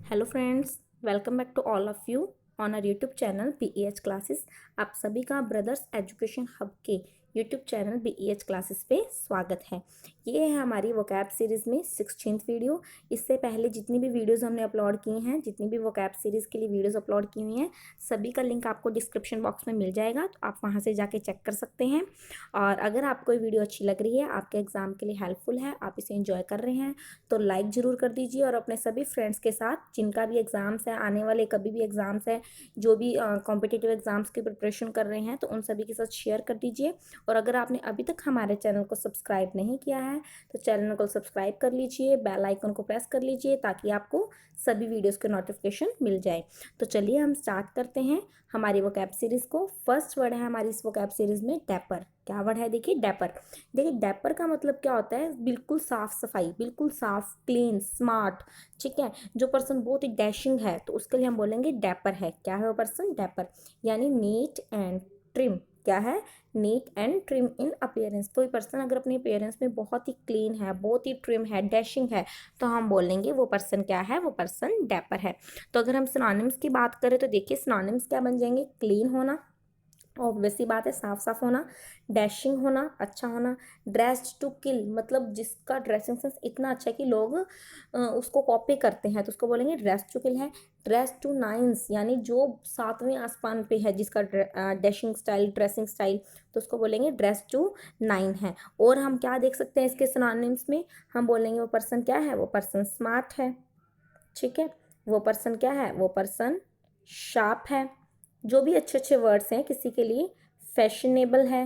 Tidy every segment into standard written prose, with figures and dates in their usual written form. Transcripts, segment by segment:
Hello friends, welcome back to all of you on our YouTube channel BEH classes. आप सभी का brothers education hub के YouTube channel BEH classes पे स्वागत है। ये है हमारी वोकैब सीरीज़ में 16th वीडियो। इससे पहले जितनी भी वीडियोस हमने अपलोड की हैं, जितनी भी वोकैब सीरीज़ के लिए वीडियोस अपलोड की हुई हैं, सभी का लिंक आपको डिस्क्रिप्शन बॉक्स में मिल जाएगा, तो आप वहाँ से जाके चेक कर सकते हैं। और अगर आपको ये वीडियो अच्छी लग रही है, आपके एग्ज़ाम के लिए हेल्पफुल है, आप इसे एंजॉय कर रहे हैं, तो लाइक ज़रूर कर दीजिए और अपने सभी फ्रेंड्स के साथ जिनका भी एग्ज़ाम्स है, आने वाले कभी भी एग्ज़ाम्स है, जो भी कॉम्पिटिटिव एग्ज़ाम्स की प्रिपरेशन कर रहे हैं, तो उन सभी के साथ शेयर कर दीजिए। और अगर आपने अभी तक हमारे चैनल को सब्सक्राइब नहीं किया है तो चैनल को सब्सक्राइब कर लीजिए, बेल आइकन को प्रेस कर लीजिए ताकि आपको सभी वीडियोस के नोटिफिकेशन मिल जाए। तो चलिए हम स्टार्ट करते हैं हमारी वोकैब सीरीज़ को। फर्स्ट वर्ड है हमारी इस वोकैब सीरीज़ में डैपर। क्या वर्ड है? देखिए डैपर। देखिए डैपर का मतलब क्या होता है? बिल्कुल साफ सफाई, बिल्कुल साफ, क्लीन, स्मार्ट। ठीक है, जो पर्सन बहुत ही डैशिंग है तो उसके लिए हम बोलेंगे डैपर है। क्या है वो पर्सन? डैपर। यानी नीट एंड ट्रिम। क्या है? Neat and trim in appearance. कोई पर्सन अगर अपनी अपीयरेंस में बहुत ही क्लीन है, बहुत ही ट्रिम है, डैशिंग है, तो हम बोलेंगे वो पर्सन क्या है? वो पर्सन डैपर है। तो अगर हम सिनोनिम्स की बात करें तो देखिए सिनोनिम्स क्या बन जाएंगे? क्लीन होना, ऑब्वियसली बात है, साफ साफ होना, डैशिंग होना, अच्छा होना, ड्रेस्ड टू किल, मतलब जिसका ड्रेसिंग सेंस इतना अच्छा है कि लोग उसको कॉपी करते हैं तो उसको बोलेंगे ड्रेस्ड टू किल है। ड्रेस्ड टू नाइन्स, यानी जो सातवें आसमान पे है जिसका डैशिंग स्टाइल, ड्रेसिंग स्टाइल, तो उसको बोलेंगे ड्रेस्ड टू नाइन है। और हम क्या देख सकते हैं इसके सिनोनिम्स में? हम बोलेंगे वो पर्सन क्या है? वो पर्सन स्मार्ट है। ठीक है, वो पर्सन क्या है? वो पर्सन शार्प है। जो भी अच्छे अच्छे वर्ड्स हैं किसी के लिए, फैशनेबल है,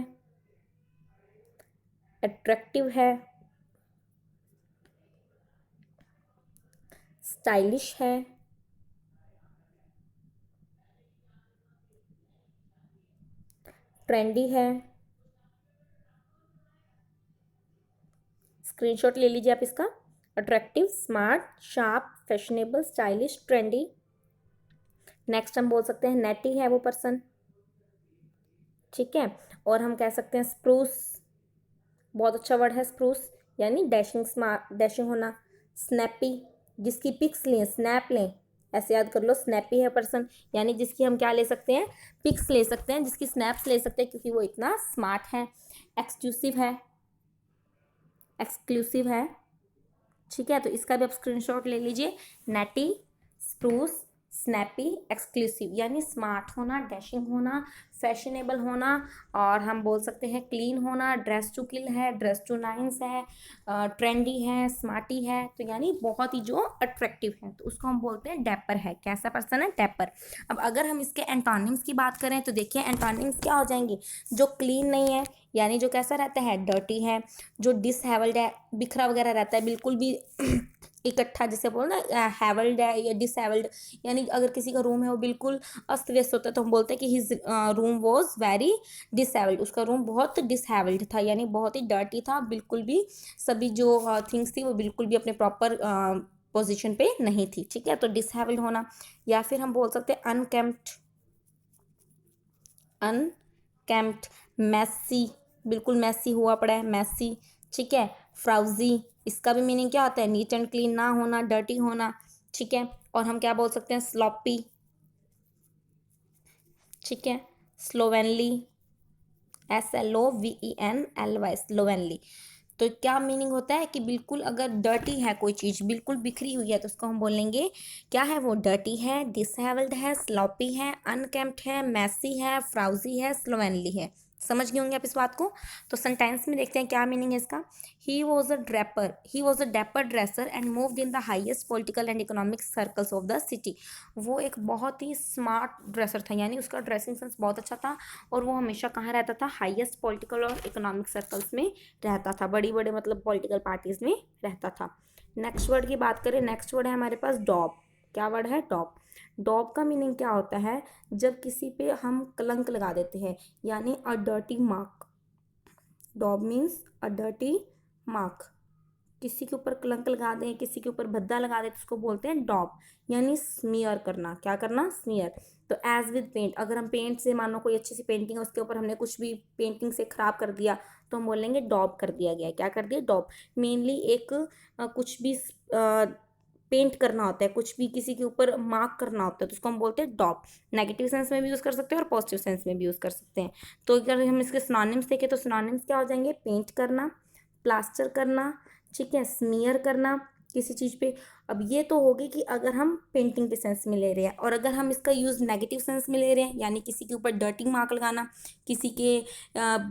अट्रैक्टिव है, स्टाइलिश है, ट्रेंडी है। स्क्रीनशॉट ले लीजिए आप इसका। Attractive, smart, sharp, fashionable, stylish, trendy. Next हम बोल सकते हैं नेटी है वो पर्सन। ठीक है, और हम कह सकते हैं स्प्रूस। बहुत अच्छा वर्ड है स्प्रूस, यानी डैशिंग, स्मार्ट, डैशिंग होना। स्नैपी, जिसकी पिक्स लें, स्नैप लें, ऐसे याद कर लो। स्नैपी है पर्सन, यानी जिसकी हम क्या ले सकते हैं? पिक्स ले सकते हैं, जिसकी स्नैप्स ले सकते हैं क्योंकि वो इतना स्मार्ट है। एक्सक्लूसिव है, एक्सक्लूसिव है। ठीक है, तो इसका भी आप स्क्रीनशॉट ले लीजिए। नेटी, स्प्रूस, स्नैपी, एक्सक्लूसिव, यानी स्मार्ट होना, डैशिंग होना, फैशनेबल होना, और हम बोल सकते हैं क्लीन होना, ड्रेस टू किल है, ड्रेस टू नाइन्स है, ट्रेंडी है, स्मार्टी है, तो यानी बहुत ही जो अट्रैक्टिव है, तो उसको हम बोलते हैं डैपर है। कैसा पर्सन है? डैपर। अब अगर हम इसके एंटोनिम्स की बात करें तो देखिए एंटोनिम्स क्या हो जाएंगे? जो क्लीन नहीं है, यानी जो कैसा रहता है? डर्टी है। जो डिसहेवल्ड है, बिखरा वगैरह रहता है, बिल्कुल भी इकट्ठा, जैसे बोलो ना हैवल्ड है या डिसहेवल्ड, यानी अगर किसी का रूम है वो बिल्कुल अस्त व्यस्त होता है तो हम बोलते हैं कि हिज रूम वॉज वेरी डिसहेवल्ड। उसका रूम बहुत डिसहेवल्ड था, यानी बहुत ही डर्टी था, बिल्कुल भी सभी जो थिंग्स थी वो बिल्कुल भी अपने प्रॉपर पोजिशन पे नहीं थी। ठीक है, तो डिसहेवल्ड होना। या फिर हम बोल सकते हैं अनकेम्प्ड, अनकेम्प्ड, मैसी, बिल्कुल मैसी हुआ पड़ा है, मैसी। ठीक है, फ्राउजी, इसका भी मीनिंग क्या होता है? नीट एंड क्लीन ना होना, डर्टी होना। ठीक है, और हम क्या बोल सकते हैं? स्लॉपी। ठीक है, स्लोवेनली, SLOVENLY, स्लोवेनली। तो क्या मीनिंग होता है कि बिल्कुल अगर डर्टी है कोई चीज़, बिल्कुल बिखरी हुई है, तो उसको हम बोलेंगे क्या है? वो डर्टी है, डिसहेवल्ड है, स्लॉपी है, अनकेम्प्ड है, मैसी है, फ्राउजी है, स्लोवेनली है। समझ गए होंगे आप इस बात को। तो सेंटेंस में देखते हैं क्या मीनिंग है इसका। He was a dapper dresser and moved in the highest political and economic circles of the city. वो एक बहुत ही स्मार्ट ड्रेसर था, यानी उसका ड्रेसिंग सेंस बहुत अच्छा था, और वो हमेशा कहाँ रहता था? हाईएस्ट पॉलिटिकल और इकोनॉमिक सर्कल्स में रहता था, बड़ी बड़े मतलब पॉलिटिकल पार्टीज में रहता था। नेक्स्ट वर्ड की बात करें, नेक्स्ट वर्ड है हमारे पास डॉब। क्या वर्ड है? डॉब। डॉब का मीनिंग क्या होता है? जब किसी पे हम कलंक लगा देते हैं, यानी a dirty mark. Daub means a dirty mark. किसी के ऊपर कलंक लगा दें, किसी के ऊपर भद्दा लगा दें, तो उसको बोलते हैं डॉब, यानी स्मीयर करना। क्या करना? स्मीयर। तो एज विद पेंट, अगर हम पेंट से, मानो कोई अच्छी सी पेंटिंग है, उसके ऊपर हमने कुछ भी पेंटिंग से खराब कर दिया तो हम बोलेंगे डॉब कर दिया गया। क्या कर दिया? डॉब। मेनली एक कुछ भी पेंट करना होता है, कुछ भी किसी के ऊपर मार्क करना होता है, तो उसको हम बोलते हैं डॉब। नेगेटिव सेंस में भी यूज़ कर सकते हैं और पॉजिटिव सेंस में भी यूज़ कर सकते हैं। तो अगर हम इसके सिनोनिम्स देखें तो सिनोनिम्स क्या हो जाएंगे? पेंट करना, प्लास्टर करना, ठीक है, स्मीयर करना किसी चीज़ पे। अब ये तो होगी कि अगर हम पेंटिंग के सेंस में ले रहे हैं, और अगर हम इसका यूज़ नेगेटिव सेंस में ले रहे हैं, यानी किसी के ऊपर डर्टी मार्क लगाना, किसी के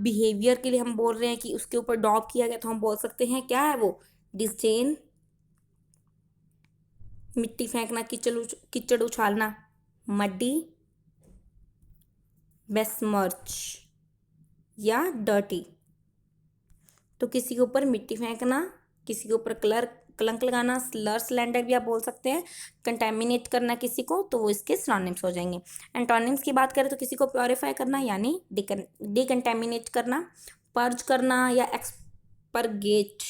बिहेवियर के लिए हम बोल रहे हैं कि उसके ऊपर डॉब किया गया, तो हम बोल सकते हैं क्या है वो? डिस्डेन, मिट्टी फेंकना, कीचड़ उछालना, मड्डी, बेस्मर्च या डर्टी। तो किसी के ऊपर मिट्टी फेंकना, किसी के ऊपर कलंक लगाना, स्लर स्लैंडर भी आप बोल सकते हैं, कंटेमिनेट करना किसी को, तो वो इसके सिनोनिम्स हो जाएंगे। एंटोनिम्स की बात करें तो किसी को प्योरीफाई करना यानी डिकंटेमिनेट करना, पर्ज करना या एक्सपरगेट।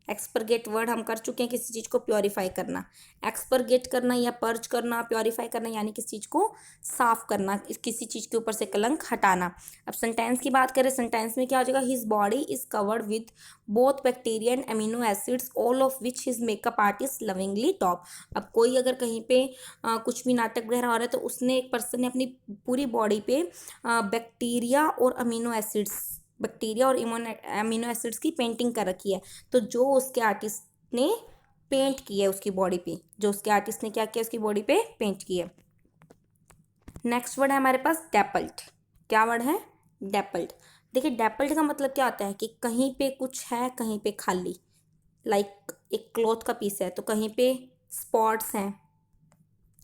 एक्सपरगेट वर्ड हम कर चुके हैं, किसी चीज़ को प्योरीफाई करना। एक्सपरगेट करना या पर्ज करना, प्योरीफाई करना यानी किसी चीज़ को साफ करना, किसी चीज़ के ऊपर से कलंक हटाना। अब सेंटेंस की बात करें, सेंटेंस में क्या हो जाएगा? His body is covered with both bacteria and amino acids all of which his makeup artist lovingly top. अब कोई अगर कहीं पे कुछ भी नाटक वगैरह हो रहा है, तो उसने, एक पर्सन ने अपनी पूरी बॉडी पे बैक्टीरिया और अमीनो एसिड्स की पेंटिंग कर रखी है। तो जो उसके आर्टिस्ट ने पेंट की है उसकी बॉडी पे, जो उसके आर्टिस्ट ने क्या किया? उसकी बॉडी पे पेंट की है। नेक्स्ट वर्ड है हमारे पास डेपल्ड। क्या वर्ड है? डेपल्ड। देखिए, डेपल्ड का मतलब क्या होता है कि कहीं पे कुछ है, कहीं पे खाली। लाइक एक क्लॉथ का पीस है तो कहीं पे स्पॉट्स हैं,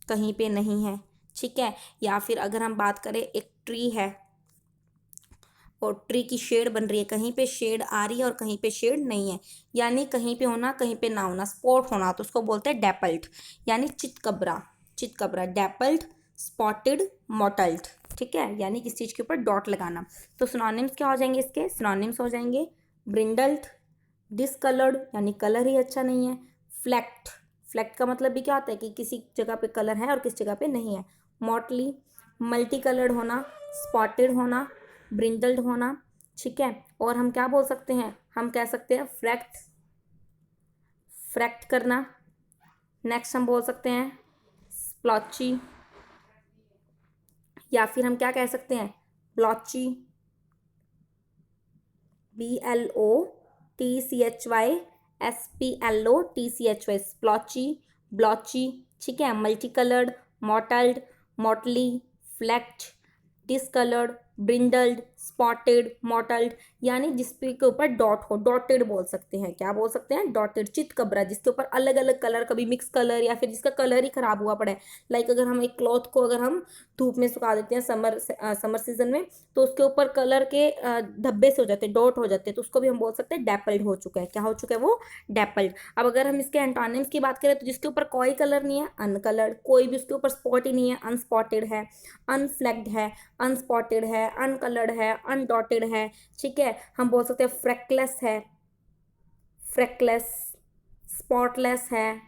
कहीं पे नहीं है, ठीक है। या फिर अगर हम बात करें, एक ट्री है और ट्री की शेड बन रही है, कहीं पे शेड आ रही है और कहीं पे शेड नहीं है, यानी कहीं पे होना कहीं पे ना होना, स्पॉट होना, तो उसको बोलते हैं डेपल्ड, यानी चितकबरा। चितकबरा, डेपल्ड, स्पॉटेड, मॉटल्ड, ठीक है, यानी किसी चीज़ के ऊपर डॉट लगाना। तो सिनोनिम्स क्या हो जाएंगे इसके? सिनोनिम्स हो जाएंगे ब्रिंडल्ड, डिसकलर्ड यानी कलर ही अच्छा नहीं है, फ्लैक्ट। फ्लैक्ट का मतलब भी क्या होता है कि किसी जगह पे कलर है और किस जगह पे नहीं है, मॉटली, मल्टी कलर्ड होना, स्पॉटेड होना, ब्रिंडल्ड होना, ठीक है। और हम क्या बोल सकते हैं? हम कह सकते हैं फ्रैक्ट, फ्रैक्ट करना। नेक्स्ट हम बोल सकते हैं स्प्लॉची, या फिर हम क्या कह सकते हैं? ब्लॉची, BLOTCHY स्प्लॉची, ब्लॉची, ठीक है। Multi coloured, mottled, motley, flecked, discoloured, brindled, spotted, mottled, यानी जिसपे के ऊपर डॉट हो, डॉटेड बोल सकते हैं। क्या बोल सकते हैं? डॉटेड। चितकबरा, जिसके ऊपर अलग अलग कलर, कभी मिक्स कलर या फिर जिसका कलर ही खराब हुआ पड़ा है। लाइक अगर हम एक क्लॉथ को अगर हम धूप में सुखा देते हैं समर सीजन में, तो उसके ऊपर कलर के धब्बे से हो जाते हैं, डॉट हो जाते हैं, तो उसको भी हम बोल सकते हैं डेपल्ड हो चुका है। क्या हो चुका है वो? डेपल्ड। अब अगर हम इसके एंटोनिम्स की बात करें तो जिसके ऊपर कोई कलर नहीं है, अनकलर्ड। कोई भी उसके ऊपर स्पॉट ही नहीं है, अनस्पॉटेड है, अनफ्लैक्ड है, अनस्पॉटेड है, अनकलर्ड है, अनडॉटेड है, ठीक है। हम बोल सकते हैं फ्रेकलेस है, फ्रेकलेस, स्पॉटलेस है,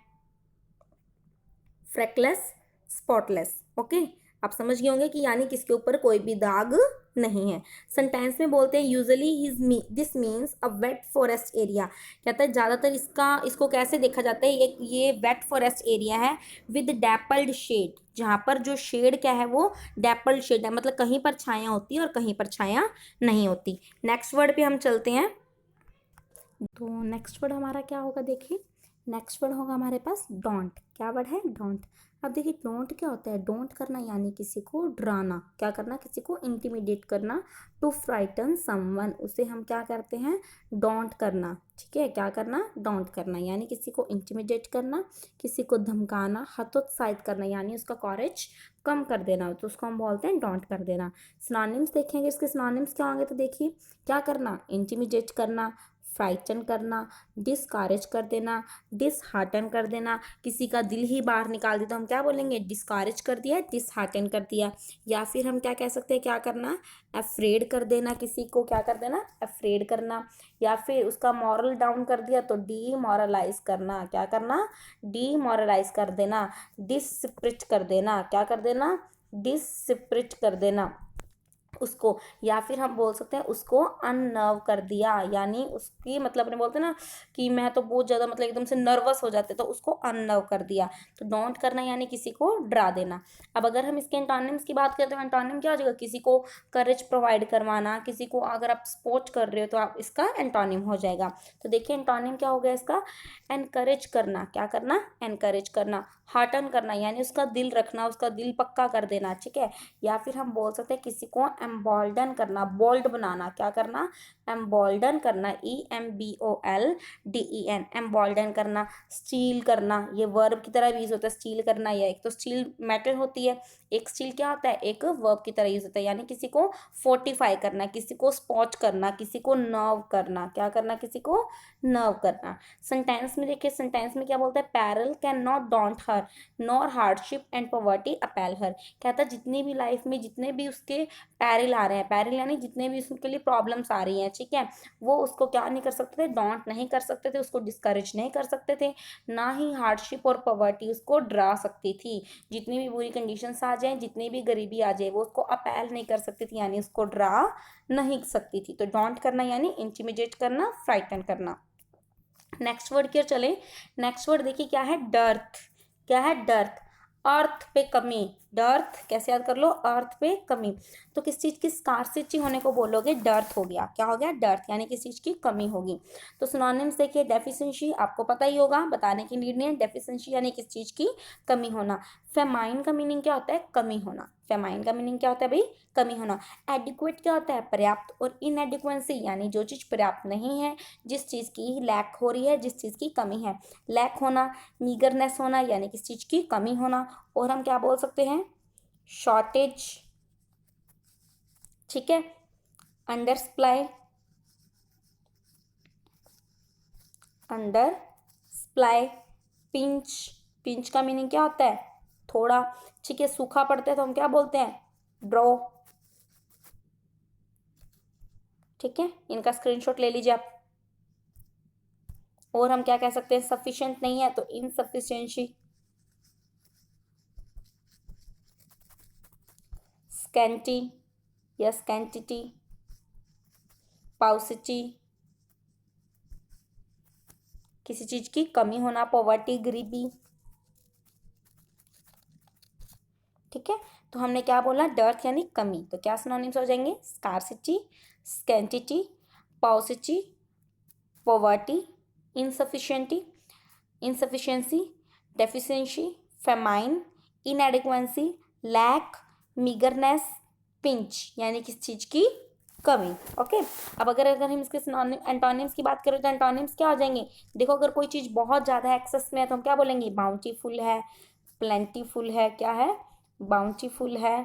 फ्रेकलेस, स्पॉटलेस। ओके, आप समझ गए होंगे कि यानी किसके ऊपर कोई भी दाग नहीं है। सेंटेंस में बोलते हैं usually this means a wet forest area. कहता है ज़्यादातर इसको कैसे देखा जाता है? ये वेट फॉरेस्ट एरिया है विद डेपल्ड शेड, जहाँ पर जो शेड क्या है वो डेपल्ड शेड है, मतलब कहीं पर छाया होती है और कहीं पर छाया नहीं होती। नेक्स्ट वर्ड पे हम चलते हैं। तो नेक्स्ट वर्ड हमारा क्या होगा? देखिए, नेक्स्ट वर्ड होगा हमारे पास डोंट। क्या वर्ड है? डोंट। अब देखिए, डोंट क्या होता है? डोंट करना यानी किसी को डराना। क्या करना? किसी को इंटिमिडेट करना। टू फ्राइटन समवन, उसे हम क्या करते हैं? डोंट करना, ठीक है। क्या करना? डोंट करना, यानी किसी को इंटिमिडेट करना, किसी को धमकाना, हतोत्साहित करना, यानी उसका कॉरेज कम कर देना, तो उसको हम बोलते हैं डोंट कर देना। सिनोनिम्स देखेंगे, इसके सिनोनिम्स क्या होंगे? तो देखिए, क्या करना? इंटिमिडेट करना, फ्राइटन करना, डिस्करेज कर देना, डिसहार्टन कर देना, किसी का दिल ही बाहर निकाल दिया तो हम क्या बोलेंगे? डिस्करेज कर दिया, डिसहार्टन कर दिया। या फिर हम क्या कह सकते हैं? क्या करना? अफ्रेड कर देना, किसी को क्या कर देना? अफ्रेड करना। या फिर उसका मॉरल डाउन कर दिया तो डीमोरलाइज करना। क्या करना? डीमोरलाइज कर देना, डिसस्पिरिट कर देना। क्या कर देना? डिसस्पिरिट कर देना। उसको, या फिर हम बोल सकते हैं उसको अननर्व कर दिया, यानी उसकी मतलब अपने बोलते हैं ना कि मैं तो बहुत ज़्यादा मतलब एकदम से नर्वस हो जाते, तो उसको अननर्व कर दिया। तो डोंट करना यानी किसी को डरा देना। अब अगर हम इसके एंटोनिम्स की बात करें तो एंटोनिम क्या हो जाएगा, किसी को करेज प्रोवाइड करवाना, किसी को अगर आप सपोर्ट कर रहे हो तो आप इसका एंटोनिम हो जाएगा। तो देखिए एंटोनिम क्या हो गया इसका, एनकरेज करना, क्या करना, एनकरेज करना, हार्टन करना यानी उसका दिल रखना, उसका दिल पक्का कर देना, ठीक है। या फिर हम बोल सकते हैं किसी को एम्बोल्डन करना, बोल्ड बनाना, क्या करना, एम्बोल्डन करना, EMBOLDEN, एम्बोल्डन करना, स्टील करना, ये वर्ब की तरह यूज होता है स्टील करना, या एक तो स्टील मेटल होती है, एक स्टील क्या होता है, एक वर्ब की तरह यूज होता है, यानी किसी को फोर्टिफाई करना, किसी को स्पॉट करना, किसी को नर्व करना, क्या करना, किसी को नर्व करना। सेंटेंस में देखिए, सेंटेंस में क्या बोलता है, peril can not daunt her nor hardship and poverty appal her. कहता है जितनी भी लाइफ में जितने भी उसके पैरल आ रहे हैं, पैरल यानी जितने भी उसके लिए प्रॉब्लम्स आ रही हैं, ठीक है, वो उसको क्या नहीं कर सकते थे, डॉन्ट नहीं कर सकते थे, उसको डिस्करेज नहीं कर सकते थे, ना ही हार्डशिप और पॉवर्टी उसको डरा सकती थी। जितनी भी बुरी कंडीशंस आ जाए, जितनी भी गरीबी आ जाए, वो उसको अपेल नहीं कर सकती थी, यानी उसको डरा नहीं सकती थी। तो डॉन्ट करना यानी इंटिमिडेट करना, फ्राइटन करना। नेक्स्ट वर्ड की ओर चले। नेक्स्ट वर्ड देखिए क्या है, डर्थ। क्या है, डर्थ, अर्थ पे कमी। डर्थ कैसे याद कर लो, अर्थ पे कमी। तो किस चीज़ की स्कार्सिटी होने को बोलोगे, डर्थ हो गया, क्या हो गया, डर्थ यानी किस चीज़ की कमी होगी। तो सिनोनिम्स देखिए, डेफिशिएंसी आपको पता ही होगा, बताने की नीड नहीं है, डेफिशिएंसी यानी किस चीज़ की कमी होना। फेमाइन का मीनिंग क्या होता है, कमी होना। फेमाइन का मीनिंग क्या होता है भाई, कमी होना। एडिक्वेट क्या होता है, पर्याप्त। और इनएडिक्वेंसी यानी जो चीज़ पर्याप्त नहीं है, जिस चीज़ की लैक हो रही है, जिस चीज़ की कमी है। लैक होना, मीगरनेस होना यानी किस चीज़ की कमी होना। और हम क्या बोल सकते हैं, शॉर्टेज, ठीक है, under supply, under supply, pinch. Pinch का मीनिंग क्या होता है, थोड़ा, ठीक है। सूखा पड़ता है तो हम क्या बोलते हैं, ड्रॉ, ठीक है, इनका स्क्रीनशॉट ले लीजिए आप। और हम क्या कह सकते हैं, सफिशिएंट नहीं है तो इनसफिशिएंसी, स्कैंटी या स्कैंटिटी, पाउसिटी किसी चीज की कमी होना, पॉवर्टी गरीबी, ठीक है। तो हमने क्या बोला, डर्थ यानी कमी, तो क्या सिनोनिम्स हो जाएंगे, scarcity, scantity, paucity, poverty, insufficiency, insufficiency, deficiency, famine, inadequacy, lack, meagreness, pinch यानी किस चीज की कमी। ओके। अब अगर अगर हम इसके एंटोनिम्स की बात करें तो एंटोनिम्स क्या हो जाएंगे, देखो अगर कोई चीज बहुत ज्यादा एक्सेस में है तो हम क्या बोलेंगे, बाउंटीफुल है, प्लेंटीफुल है, क्या है, बाउंटीफुल है,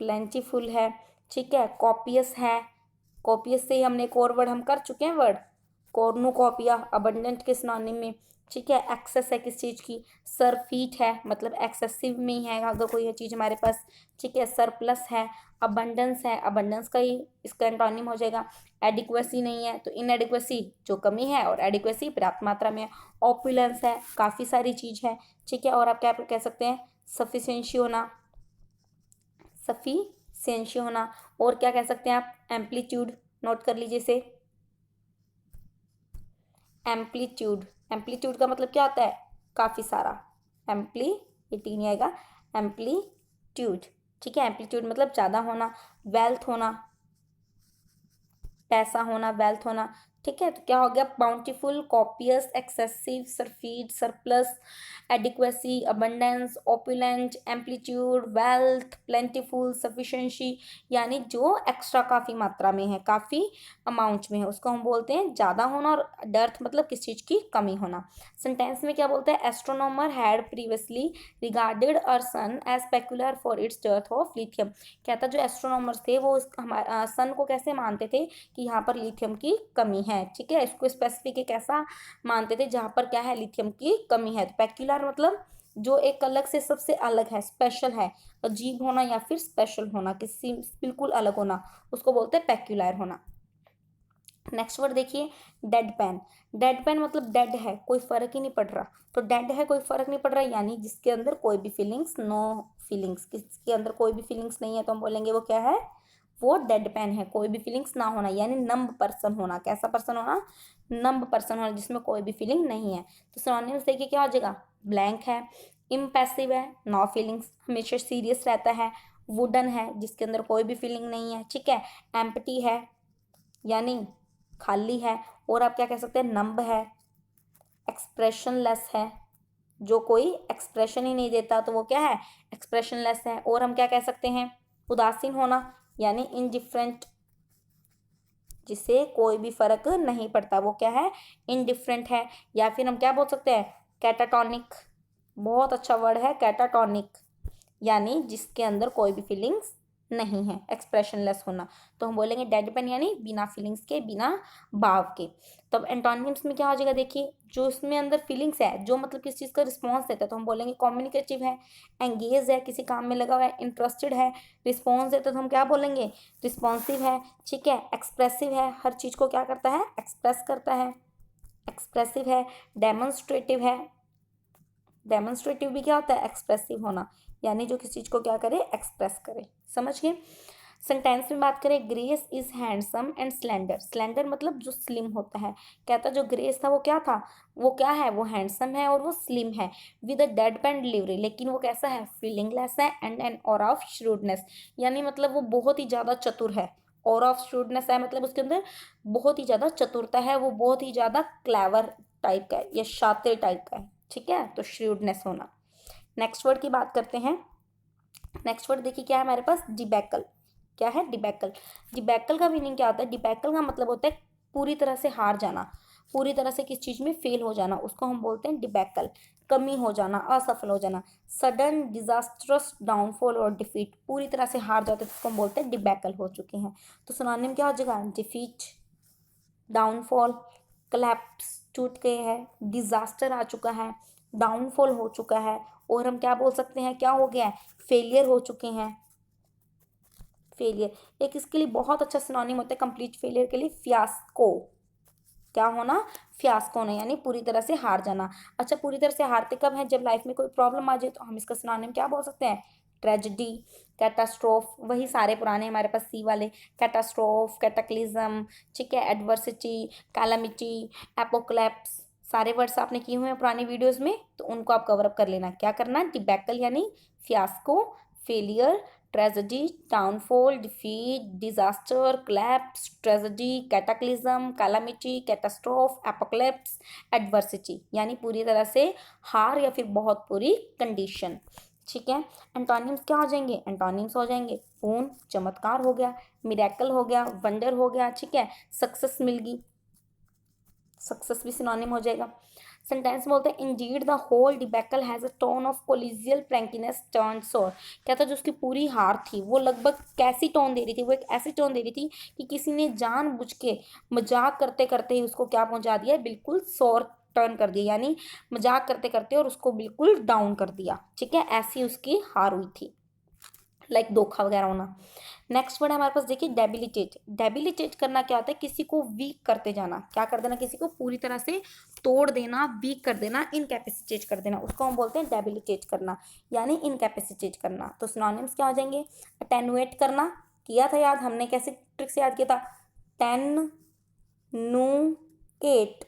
प्लेंटीफुल है, ठीक है, कॉपियस है। कॉपियस से ही हमने एक और वर्ड हम कर चुके हैं, वर्ड कॉर्नुकॉपिया, अबंडेंट के सिनोनिम में, ठीक है। एक्सेस है किस चीज़ की, सरफीट है, मतलब एक्सेसिव में ही है अगर कोई ये चीज़ हमारे पास, ठीक है। सरप्लस है, अबंडेंस है, अबंडेंस का ही इसका एंटोनिम हो जाएगा। एडिक्वेसी नहीं है तो इनएडिक्वेसी जो कमी है, और एडिक्वेसी पर्याप्त मात्रा में है। ऑपुलेंस है, काफ़ी सारी चीज़ है, ठीक है। और आप क्या कह सकते हैं, सफिशिएंसी होना, सफिशिएंसी होना। और क्या कह सकते हैं आप, एम्पलीट्यूड, नोट कर लीजिए इसे, एम्पलीट्यूड। एम्पलीट्यूड का मतलब क्या होता है, काफ़ी सारा, एम्पलीटी नहीं आएगा, एम्पलीट्यूड, ठीक है। एम्पलीट्यूड मतलब ज़्यादा होना, वेल्थ होना, पैसा होना, वेल्थ होना, ठीक है। तो क्या हो गया, bountiful, copious, excessive, surfeit, surplus, adequacy, abundance, opulent, amplitude, wealth, plentiful, sufficiency यानी जो एक्स्ट्रा काफ़ी मात्रा में है, काफ़ी अमाउंट में है, उसको हम बोलते हैं ज़्यादा होना। और डर्थ मतलब किस चीज़ की कमी होना। सेंटेंस में क्या बोलते हैं, astronomer had previously regarded our sun as peculiar for its dearth of lithium. कहता जो एस्ट्रोनॉमर्स थे वो हमारे सन को कैसे मानते थे कि यहाँ पर लिथियम की कमी है, ठीक है। इसको स्पेसिफिक एक ऐसा मानते थे जहाँ पर क्या है, लिथियम की कमी है। तो पेक्युलर मतलब जो एक अलग से सबसे अलग है, स्पेशल है, अजीब होना या फिर स्पेशल होना, किसी बिल्कुल अलग होना, उसको बोलते हैं पेक्युलर होना। नेक्स्ट वर्ड देखिए, डेड पेन। डेड पेन मतलब डेड है, कोई फर्क ही नहीं पड़ रहा। तो डेड है, कोई फर्क नहीं पड़ रहा, यानी जिसके अंदर कोई भी फीलिंग्स, नो फीलिंग्स, किसके अंदर कोई भी फीलिंग्स नहीं है, तो हम बोलेंगे वो क्या है, वो डेड पेन है। कोई भी फीलिंग्स ना होना यानी नम्ब पर्सन होना। कैसा पर्सन होना, नम्ब पर्सन होना, जिसमें कोई भी फीलिंग नहीं है। तो सिनोनिम्स देखिए क्या हो जाएगा, ब्लैंक है, इम्पैसिव है, नो फीलिंग्स, हमेशा सीरियस रहता है, वुडन है, जिसके अंदर कोई भी फीलिंग नहीं है, ठीक है, एम्प्टी है यानी खाली है, और आप क्या कह सकते हैं, नंब है, एक्सप्रेशनलेस है, जो कोई एक्सप्रेशन ही नहीं देता तो वो क्या है, एक्सप्रेशनलेस है। और हम क्या कह सकते हैं, उदासीन होना यानी इनडिफरेंट, जिसे कोई भी फर्क नहीं पड़ता, वो क्या है, इनडिफरेंट है। या फिर हम क्या बोल सकते हैं, कैटाटोनिक, बहुत अच्छा वर्ड है कैटाटोनिक, यानी जिसके अंदर कोई भी फीलिंग्स नहीं है, एक्सप्रेशनलेस होना। तो हम बोलेंगे डेड पेन यानी बिना फीलिंग्स के, बिना भाव के। तब एंटोनिम्स में क्या हो जाएगा, देखिए जो इसमें अंदर फीलिंग्स है, जो मतलब किस चीज़ का रिस्पॉन्स देता है, तो हम बोलेंगे कम्युनिकेटिव है, एंगेज है, किसी काम में लगा हुआ है, इंटरेस्टेड है, रिस्पॉन्स देता है तो हम क्या बोलेंगे, रिस्पॉन्सिव है, ठीक है, एक्सप्रेसिव है, हर चीज़ को क्या करता है, एक्सप्रेस करता है, एक्सप्रेसिव है, डेमोन्स्ट्रेटिव है, डेमोन्स्ट्रेटिव भी क्या होता है, एक्सप्रेसिव होना, यानी जो किसी चीज़ को क्या करे, एक्सप्रेस करे। समझ गए। सेंटेंस में बात करें, grace is handsome and slender. Slender मतलब जो स्लिम होता है, कहता जो ग्रेस था वो क्या था, वो क्या है, वो हैंडसम है और वो स्लिम है, with a deadpan delivery, लेकिन वो कैसा है, फीलिंगलेस है, and an air of shrewdness, यानी मतलब वो बहुत ही ज़्यादा चतुर है। और ऑफ श्रूडनेस है मतलब उसके अंदर बहुत ही ज़्यादा चतुरता है, वो बहुत ही ज़्यादा क्लेवर टाइप का है या शातिर टाइप का है, ठीक है, तो श्रूडनेस होना। नेक्स्ट वर्ड की बात करते हैं। नेक्स्ट वर्ड देखिए क्या है हमारे पास, डिबैकल। क्या है, डिबैकल। डिबैकल का मीनिंग क्या होता है, डिबैकल का मतलब होता है पूरी तरह से हार जाना, पूरी तरह से किस चीज़ में फेल हो जाना, उसको हम बोलते हैं डिबैकल, कमी हो जाना, असफल हो जाना, सडन डिजास्ट्रस डाउनफॉल और डिफीट, पूरी तरह से हार जाते हैं तो उसको हम बोलते हैं डिबैकल हो चुके हैं। तो सिनोनिम क्या हो जाएगा, डिफीट, डाउनफॉल, कलैप्स, टूट गए हैं, डिजास्टर आ चुका है, डाउनफॉल हो चुका है, और हम क्या बोल सकते हैं, क्या हो गया है, फेलियर हो चुके हैं। फेलियर एक इसके लिए बहुत अच्छा सिनोनिम होता है कंप्लीट फेलियर के लिए, फियास्को। क्या होना, फियास्को होना, यानी पूरी तरह से हार जाना। अच्छा पूरी तरह से हारते कब है, जब लाइफ में कोई प्रॉब्लम आ जाए, तो हम इसका सिनोनिम क्या बोल सकते हैं, ट्रेजिडी, कैटास्ट्रोफ, वही सारे पुराने हमारे पास सी वाले, कैटास्ट्रोफ, कैटाक्लिज्म, ठीक है, एडवर्सिटी, कैलामिटी, एपोक्लैप्स, सारे वर्ड्स आपने किए हुए हैं पुरानी वीडियोस में, तो उनको आप कवर अप कर लेना। क्या करना, डिबैकल यानी fiasco, failure, tragedy, downfall, defeat, disaster, collapse, tragedy, cataclysm, calamity, catastrophe, apocalypse, adversity, यानी पूरी तरह से हार या फिर बहुत बुरी कंडीशन, ठीक है। एंटोनिम्स क्या हो जाएंगे, एंटोनिम्स हो जाएंगे पूर्ण, चमत्कार हो गया, मिरेकल हो गया, वंडर हो गया, ठीक है, सक्सेस मिल गई, सक्सेस भी सिनोनिम हो जाएगा। सेंटेंस बोलते हैं, indeed the whole debacle has a tone of collegial prankiness turned sour. क्या था, जो उसकी पूरी हार थी वो लगभग कैसी टोन दे रही थी, वो एक ऐसी टोन दे रही थी कि किसी ने जानबूझ के मजाक करते करते ही उसको क्या पहुंचा दिया, बिल्कुल सोर टर्न कर दिया, यानी मजाक करते करते और उसको बिल्कुल डाउन कर दिया, ठीक है, ऐसी उसकी हार हुई थी, लाइक धोखा वगैरह होना। नेक्स्ट वर्ड हमारे पास देखिए, डेबिलिटेट। डेबिलिटेट करना क्या होता है, किसी को वीक करते जाना, क्या कर देना, किसी को पूरी तरह से तोड़ देना, वीक कर देना, इनकैपेसिटेट कर देना, उसको हम बोलते हैं डेबिलिटेट करना, यानी इनकैपेसिटेट करना। तो सिनोनिम्स क्या हो जाएंगे, अटेनुएट करना, किया था याद हमने, कैसे ट्रिक से याद किया था, टेन नू एट,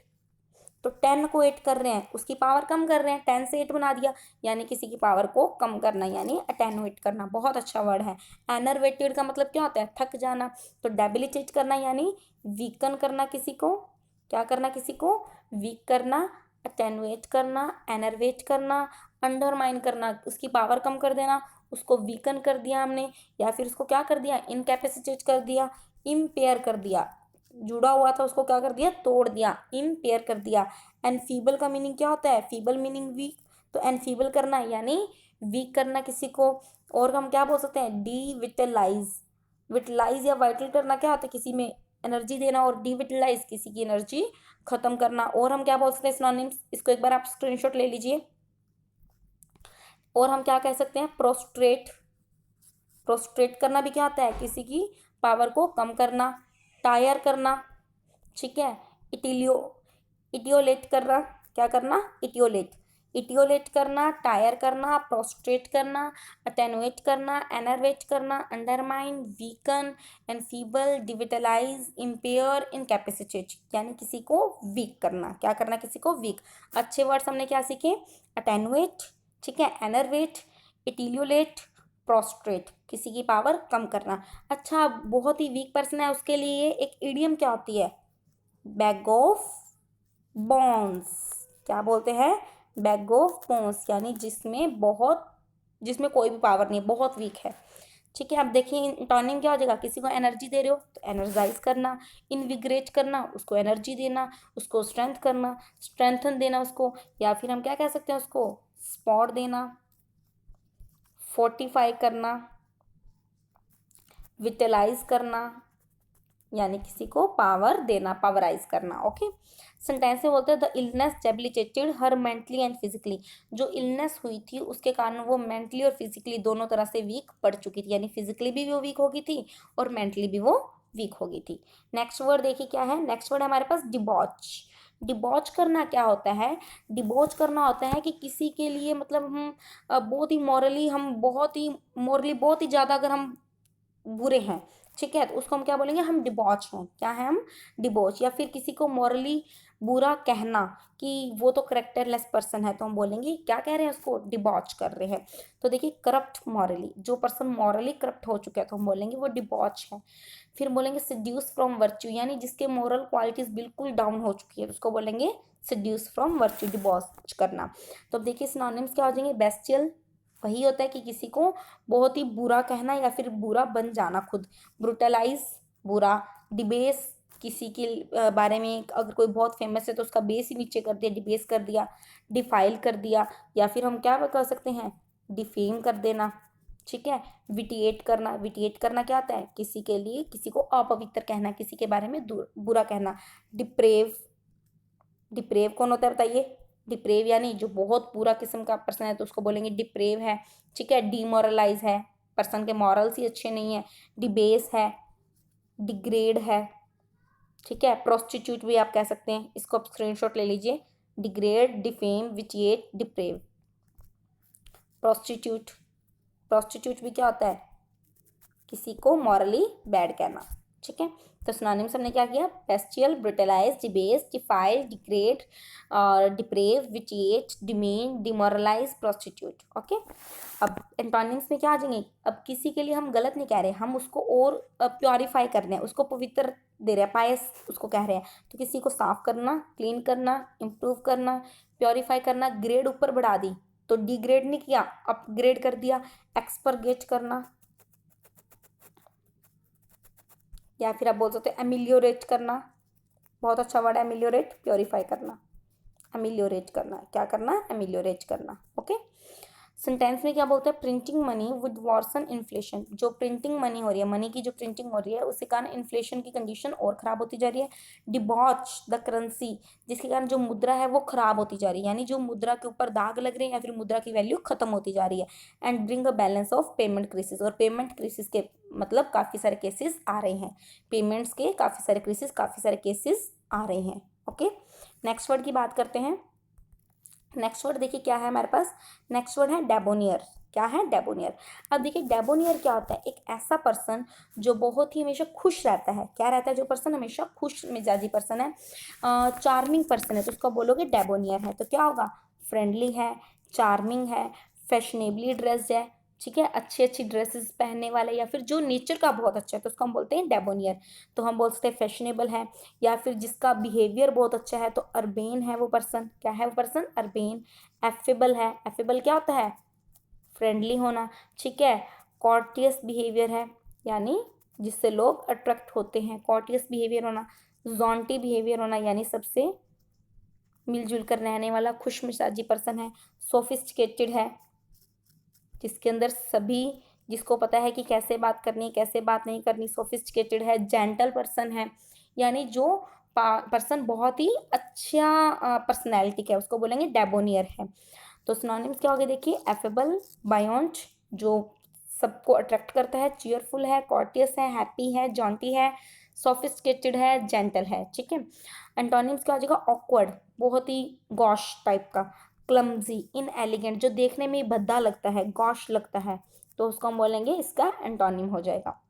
तो 10 को 8 कर रहे हैं, उसकी पावर कम कर रहे हैं, 10 से 8 बना दिया, यानी किसी की पावर को कम करना, यानी अटेनुएट करना, बहुत अच्छा वर्ड है। एनर्वेटेड का मतलब क्या होता है, थक जाना, तो डेबिलिटेट करना यानी वीकन करना किसी को, क्या करना, किसी को वीक करना, अटेनुएट करना, एनर्वेट करना, अंडरमाइन करना, उसकी पावर कम कर देना, उसको वीकन कर दिया हमने, या फिर उसको क्या कर दिया, इनकैपेसिटेट कर दिया, इम्पेयर कर दिया, जुड़ा हुआ था उसको क्या कर दिया, तोड़ दिया, इम्पेयर कर दिया। एनफीबल का मीनिंग क्या होता है, फीबल मीनिंग वीक, तो एनफीबल करना यानी वीक करना किसी को। और हम क्या बोल सकते हैं, डी विटलाइज, विटलाइज या वाइटल करना क्या होता है, किसी में एनर्जी देना, और डी विटलाइज किसी की एनर्जी खत्म करना। और हम क्या बोल सकते हैं सिनोनिम्स, इसको एक बार आप स्क्रीनशॉट ले लीजिए। और हम क्या कह सकते हैं, प्रोस्ट्रेट, प्रोस्ट्रेट करना भी क्या होता है, किसी की पावर को कम करना, टायर करना, ठीक है। इटियोलेट करना, क्या करना, इटियोलेट करना, टायर करना, प्रोस्ट्रेट करना, अटेनुएट करना, एनर्वेट करना, अंडरमाइन, वीकन, एनफीबल, डिविटलाइज, इम्पेयर, इनकैपेसिटेट, यानी किसी को वीक करना, क्या करना, किसी को वीक। अच्छे वर्ड्स हमने क्या सीखे, अटेनुएट, ठीक है, एनर्वेट, इटियोलेट, प्रोस्ट्रेट, किसी की पावर कम करना। अच्छा, बहुत ही वीक पर्सन है उसके लिए एक इडियम क्या होती है, बैग ऑफ बोन्स, क्या बोलते हैं, बैग ऑफ बोन्स, यानी जिसमें कोई भी पावर नहीं, बहुत वीक है। ठीक है, अब देखिए इंटोनिम क्या हो जाएगा, किसी को एनर्जी दे रहे हो तो एनर्जाइज करना, इनविग्रेट करना, उसको एनर्जी देना, उसको स्ट्रेंथ करना, स्ट्रेंथन देना उसको, या फिर हम क्या कह सकते हैं उसको, स्पॉट देना, फोर्टिफाई करना, विटलाइज करना, यानी किसी को पावर देना, पावराइज करना। ओके, सेंटेंस में बोलते हैं the illness debilitated her mentally and physically, जो इलनेस हुई थी उसके कारण वो मेंटली और फिजिकली दोनों तरह से वीक पड़ चुकी थी, यानी फिजिकली भी वो वीक हो गई थी और मेंटली भी वो वीक हो गई थी। नेक्स्ट वर्ड देखिए क्या है, नेक्स्ट वर्ड हमारे पास डिबॉच। डिबॉच करना क्या होता है, डिबॉच करना होता है कि किसी के लिए मतलब हम बहुत ही मॉरली, हम बहुत ही मॉरली बहुत ही ज़्यादा अगर हम बुरे हैं, ठीक है, तो उसको हम क्या बोलेंगे, हम डिबॉच हैं, क्या है, हम डिबॉच। या फिर किसी को मॉरली बुरा कहना कि वो तो करेक्टरलेस पर्सन है, तो हम बोलेंगे क्या कह रहे हैं, उसको डिबॉच कर रहे हैं। तो देखिए करप्ट मॉरली, जो पर्सन मॉरली करप्ट हो चुका है तो हम बोलेंगे वो डिबॉच है। फिर बोलेंगे सिड्यूस फ्रॉम वर्च्यू, यानी जिसके मोरल क्वालिटीज बिल्कुल डाउन हो चुकी है तो उसको बोलेंगे सिड्यूस फ्रॉम वर्च्यू, डिबॉच करना। तो अब देखिए सिनोनिम्स क्या हो जाएंगे, बेस्टियल, वही होता है कि किसी को बहुत ही बुरा कहना या फिर बुरा बन जाना खुद, ब्रुटलाइज बुरा, डिबेस किसी के बारे में अगर कोई बहुत फेमस है तो उसका बेस ही नीचे कर दिया, डिबेस कर दिया, डिफाइल कर दिया, या फिर हम क्या कर सकते हैं, डिफेम कर देना, ठीक है। विटिएट करना, विटिएट करना क्या होता है, किसी के लिए किसी को अपवित्र कहना, किसी के बारे में बुरा कहना। डिप्रेव, डिप्रेव कौन होता है बताइए, डिप्रेव यानी जो बहुत बुरा किस्म का पर्सन है तो उसको बोलेंगे डिप्रेव है, ठीक है। डिमोरलाइज है, पर्सन के मॉरल्स ही अच्छे नहीं है। डिबेस है, डिग्रेड है, ठीक है। प्रोस्टिट्यूट भी आप कह सकते हैं, इसको आप स्क्रीनशॉट ले लीजिए, degrade, defame, विचिएट, deprave. Prostitute, prostitute भी क्या होता है, किसी को मॉरली बैड कहना, ठीक है। तो सिनोनिम्स हमने क्या किया, पेस्टियल, ब्रुटलाइज, डिबेस, डिफाइल, डिग्रेड और deprave, विचिएट, demean, demoralise, prostitute. Okay, अब एंटोनिम्स में क्या आ जाएंगे, अब किसी के लिए हम गलत नहीं कह रहे, हम उसको और प्योरीफाई कर रहे हैं, उसको पवित्र दे रहे हैं, पायस उसको कह रहे हैं। तो किसी को साफ करना, क्लीन करना, इम्प्रूव करना, प्योरीफाई करना, ग्रेड ऊपर बढ़ा दी तो डिग्रेड नहीं किया, अपग्रेड कर दिया। एक्सपरगेट करना, या फिर आप बोल सकते हो एमिलियोरेट करना, बहुत अच्छा वर्ड है एमिलियोरेट, प्योरीफाई करना, एमिलियोरेट करना, क्या करना, एमिलियोरेट करना। ओके, सेंटेंस में क्या बोलते हैं, printing money with worsen inflation, जो प्रिंटिंग मनी हो रही है, मनी की जो प्रिंटिंग हो रही है उसके कारण इन्फ्लेशन की कंडीशन और खराब होती जा रही है। डिबॉच द करेंसी, जिसके कारण जो मुद्रा है वो खराब होती जा रही है, यानी जो मुद्रा के ऊपर दाग लग रहे हैं या फिर मुद्रा की वैल्यू खत्म होती जा रही है। And bring a balance of payment crisis, और पेमेंट क्रिसिस के मतलब काफ़ी सारे केसेस आ रहे हैं, पेमेंट्स के काफ़ी सारे क्रिसिस, काफ़ी सारे केसेस आ रहे हैं। ओके, नेक्स्ट वर्ड की बात करते हैं। नेक्स्ट वर्ड देखिए क्या है हमारे पास, नेक्स्ट वर्ड है डेबोनियर। क्या है, डेबोनियर। अब देखिए डेबोनियर क्या होता है, एक ऐसा पर्सन जो बहुत ही हमेशा खुश रहता है, क्या रहता है, जो पर्सन हमेशा खुश मिजाजी पर्सन है, चार्मिंग पर्सन है, तो उसको बोलोगे डेबोनियर है। तो क्या होगा, फ्रेंडली है, चार्मिंग है, फैशनेबली ड्रेस्ड है, ठीक है, अच्छी अच्छी ड्रेसेस पहनने वाला, या फिर जो नेचर का बहुत अच्छा है तो उसको हम बोलते हैं डेबोनियर। तो हम बोल सकते हैं फैशनेबल है, या फिर जिसका बिहेवियर बहुत अच्छा है तो अर्बेन है वो पर्सन, क्या है वो पर्सन, अर्बेन। एफेबल है, एफेबल क्या होता है, फ्रेंडली होना, ठीक है। कॉर्टियस बिहेवियर है, यानी जिससे लोग अट्रैक्ट होते हैं, कॉर्टियस बिहेवियर होना। जॉन्टी बिहेवियर होना, यानी सबसे मिलजुल कर रहने वाला खुश मिजाजी पर्सन है। सोफिस्टिकेटेड है, जिसके अंदर सभी, जिसको पता है कि कैसे बात करनी है कैसे बात नहीं करनी, सोफिस्टिकेटेड है। जेंटल पर्सन है, यानी जो पर्सन बहुत ही अच्छा पर्सनैलिटी का है उसको बोलेंगे डेबोनियर है। तो सिनोनिम्स क्या हो गए देखिए, एफेबल, बायोंट जो सबको अट्रैक्ट करता है, चीयरफुल है, कॉर्टियस है, हैप्पी है, जॉन्टी है, सोफिस्टिकेटेड है, जेंटल है, ठीक है। एंटोनिम्स क्या हो जाएगा, ऑकवर्ड, बहुत ही गॉश टाइप का, क्लमजी, इनएलिगेंट, जो देखने में भद्दा लगता है, गॉश लगता है, तो उसको हम बोलेंगे, इसका एंटोनिम हो जाएगा।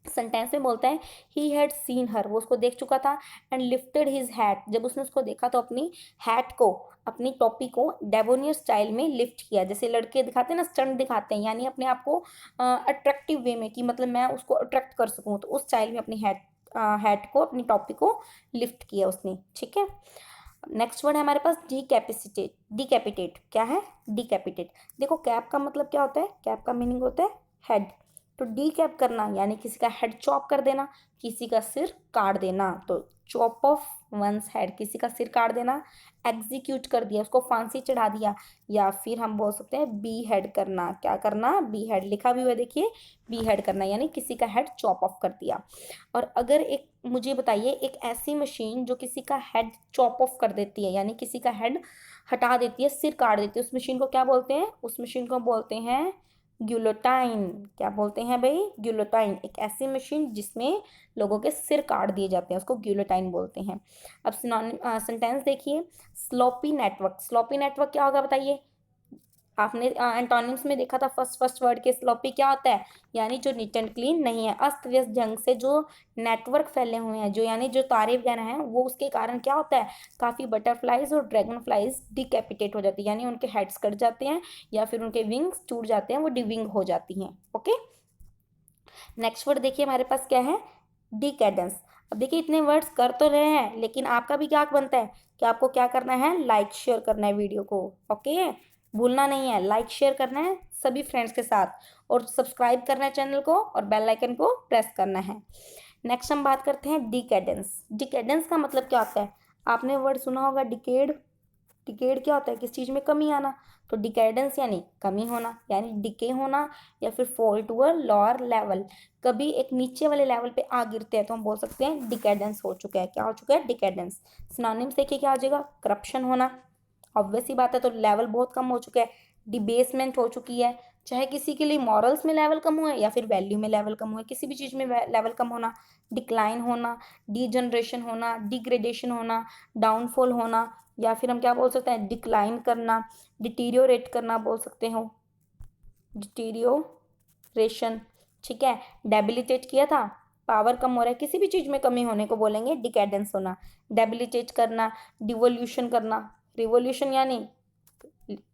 सेंटेंस में बोलता है ही हैड सीन हर, वो उसको देख चुका था, एंड लिफ्टेड हिज हैट, जब उसने उसको देखा तो अपनी हैट को, अपनी टोपी को डेबोनियर स्टाइल में लिफ्ट किया, जैसे लड़के दिखाते हैं ना, स्टंट दिखाते हैं, यानी अपने आप को अट्रैक्टिव वे में, कि मतलब मैं उसको अट्रैक्ट कर सकूं, तो उस स्टाइल में अपनी हैट को, अपनी टोपी को लिफ्ट किया उसने, ठीक है। नेक्स्ट वर्ड है हमारे पास डीकैपिसिटेट। डीकैपिटेट क्या है, डीकैपिटेट, देखो कैप का मतलब क्या होता है, कैप का मीनिंग होता है हेड, तो डीकैप करना यानी किसी का हेड चॉप कर देना, किसी का सिर काट देना, तो चॉप ऑफ वंस हेड, किसी का सिर काट देना, एग्जीक्यूट कर दिया, उसको फांसी चढ़ा दिया, या फिर हम बोल सकते हैं बी हेड करना, क्या करना, बी हेड, लिखा भी हुआ देखिए, बी हेड करना यानी किसी का हेड चॉप ऑफ कर दिया। और अगर एक मुझे बताइए एक ऐसी मशीन जो किसी का हेड चॉप ऑफ कर देती है, यानी किसी का हेड हटा देती है, सिर काट देती है, उस मशीन को क्या बोलते हैं, उस मशीन को बोलते हैं ग्यूलोटाइन। क्या बोलते हैं भाई, ग्यूलोटाइन, एक ऐसी मशीन जिसमें लोगों के सिर काट दिए जाते हैं, उसको ग्यूलोटाइन बोलते हैं। अब सेंटेंस देखिए, स्लोपी नेटवर्क। स्लोपी नेटवर्क क्या होगा बताइए, आपने एंटोनिम्स में देखा था, फर्स्ट वर्ड के स्लोपी क्या होता है, यानी जो नीट एंड क्लीन नहीं है, अस्त व्यस्त ढंग से जो नेटवर्क फैले हुए हैं, जो यानी जो तारे वगैरह हैं, वो उसके कारण क्या होता है, काफ़ी बटरफ्लाइज और ड्रैगन फ्लाइज डिकैपिटेट हो जाती है, यानी उनके हेड्स कट जाते हैं, या फिर उनके विंग्स टूट जाते हैं, वो डिविंग हो जाती हैं। ओके, नेक्स्ट वर्ड देखिए हमारे पास क्या है, डिकेडेंस। अब देखिए इतने वर्ड्स कर तो रहे हैं, लेकिन आपका भी क्या बनता है कि आपको क्या करना है, लाइक शेयर करना है वीडियो को, ओके, भूलना नहीं है, लाइक शेयर करना है सभी फ्रेंड्स के साथ, और सब्सक्राइब करना है चैनल को, और बेल आइकन को प्रेस करना है। नेक्स्ट हम बात करते हैं डिकेडेंस। डिकेडेंस का मतलब क्या होता है, आपने वर्ड सुना होगा डिकेड। डिकेड क्या होता है, किस चीज़ में कमी आना, तो डिकेडेंस यानी कमी होना, यानी डिके होना, या फिर fall to a lower level, कभी एक नीचे वाले लेवल पे आ गिरते हैं, तो हम बोल सकते हैं डिकेडेंस हो चुका है, क्या हो चुका है, डिकेडेंस। सिनोनिम्स देखिए क्या आ जाएगा, करप्शन होना, ऑब्वियस सी बात है, तो लेवल बहुत कम हो चुका है, डिबेसमेंट हो चुकी है, चाहे किसी के लिए मॉरल्स में लेवल कम हुआ है या फिर वैल्यू में लेवल कम हुआ है, किसी भी चीज़ में लेवल कम होना, डिक्लाइन होना, डीजनरेशन होना, डिग्रेडेशन होना, डाउनफॉल होना, या फिर हम क्या बोल सकते हैं, डिक्लाइन करना, डिटीरियोरेट करना बोल सकते हो, डिटीरियोरेशन, ठीक है। डेबिलिटेट किया था, पावर कम हो रहा है, किसी भी चीज़ में कमी होने को बोलेंगे डिकेडेंस होना। डेबिलिटेट करना, डिवोल्यूशन करना, रिवोल्यूशन यानी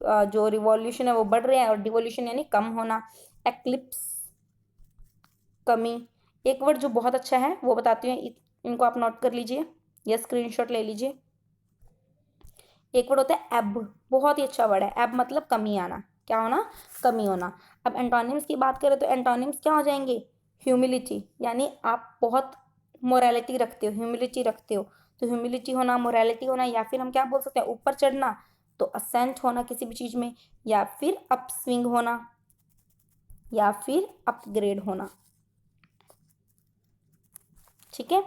जो रिवॉल्यूशन है वो बढ़ रहे हैं, और डिवोल्यूशन यानी कम होना। एक्लिप्स, कमी। एक वर्ड जो बहुत अच्छा है वो बताती हूँ, इनको आप नोट कर लीजिए या स्क्रीनशॉट ले लीजिए। एक वर्ड होता है एब, बहुत ही अच्छा वर्ड है, एब मतलब कमी आना, क्या होना, कमी होना। अब एंटोनिम्स की बात करें तो एंटोनिम्स क्या हो जाएंगे, ह्यूमिलिटी, यानी आप बहुत मोरालिटी रखते हो, ह्यूमिलिटी रखते हो, तो ह्यूमिलिटी होना, मोरालिटी होना, या फिर हम क्या बोल सकते हैं, ऊपर चढ़ना, तो असेंट होना किसी भी चीज़ में, या फिर अप स्विंग होना, या फिर अपग्रेड होना, ठीक है।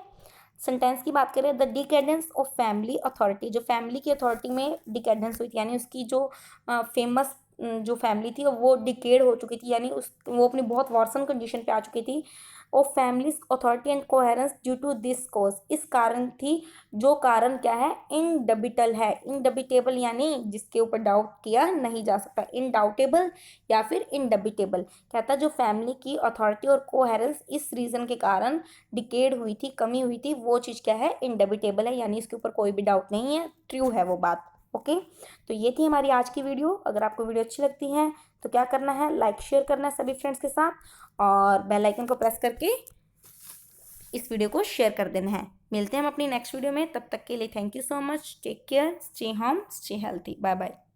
सेंटेंस की बात करें, द डिकेडेंस ऑफ फैमिली अथॉरिटी, जो फैमिली की अथॉरिटी में डिकेडेंस हुई थी, यानी उसकी जो फेमस जो फैमिली थी वो डिकेड हो चुकी थी, यानी उस वो अपनी बहुत वॉरसन कंडीशन पे आ चुकी थी, of families authority and coherence due to this cause, इस कारण थी, जो कारण क्या है, इनडबिटल है, इनडबिटेबल यानी जिसके ऊपर डाउट किया नहीं जा सकता, इनडाउटेबल या फिर इनडबिटेबल, कहता जो फैमिली की अथॉरिटी और कोहेरेंस इस रीज़न के कारण डिकेड हुई थी, कमी हुई थी, वो चीज़ क्या है, इनडेबिटेबल है, यानी इसके ऊपर कोई भी डाउट नहीं है, ट्रू है वो बात। ओके, तो ये थी हमारी आज की वीडियो। अगर आपको वीडियो अच्छी लगती है तो क्या करना है, लाइक शेयर करना है सभी फ्रेंड्स के साथ, और बेल आइकन को प्रेस करके इस वीडियो को शेयर कर देना है। मिलते हैं हम अपनी नेक्स्ट वीडियो में, तब तक के लिए thank you so much, take care, stay home, stay healthy, bye bye.